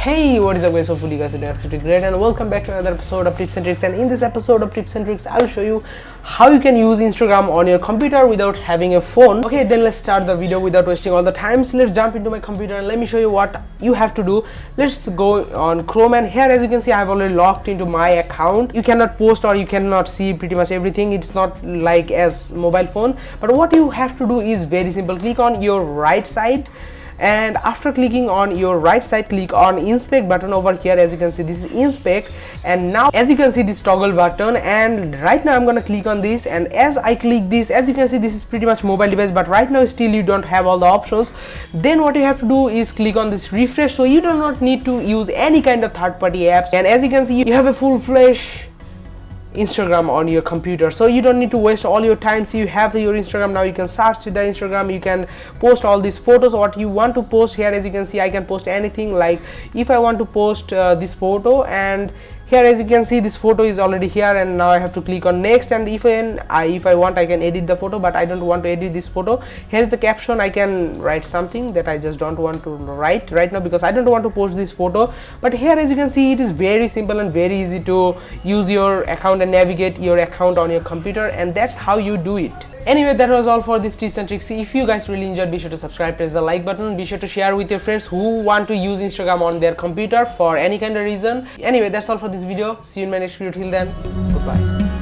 Hey, what is up guys, hopefully you guys are doing absolutely great and welcome back to another episode of Tips and Tricks. And in this episode of Tips and Tricks, I will show you how you can use Instagram on your computer without having a phone. Okay, then let's start the video without wasting all the time. So let's jump into my computer and let me show you what you have to do. Let's go on Chrome, and here as you can see I have already logged into my account. You cannot post or you cannot see pretty much everything. It's not like as mobile phone, but what you have to do is very simple. Click on your right side, and after clicking on your right side, click on inspect button over here. As you can see, this is inspect, and now as you can see this toggle button, and right now I'm gonna click on this, and as I click this, as you can see this is pretty much mobile device, but right now still you don't have all the options. Then what you have to do is click on this refresh, so you do not need to use any kind of third-party apps. And as you can see, you have a full-fledged Instagram on your computer, so you don't need to waste all your time. So you have your Instagram now, you can search the Instagram, you can post all these photos what you want to post. Here as you can see I can post anything. Like if I want to post this photo, and here as you can see this photo is already here, and now I have to click on next. And if I want, I can edit the photo, but I don't want to edit this photo. Here's the caption. I can write something that I just don't want to write right now because I don't want to post this photo. But here as you can see it is very simple and very easy to use your account and navigate your account on your computer, and that's how you do it. Anyway, that was all for these tips and tricks. If you guys really enjoyed, be sure to subscribe, press the like button, be sure to share with your friends who want to use Instagram on their computer for any kind of reason. Anyway, that's all for this video. See you in my next video. Till then, goodbye.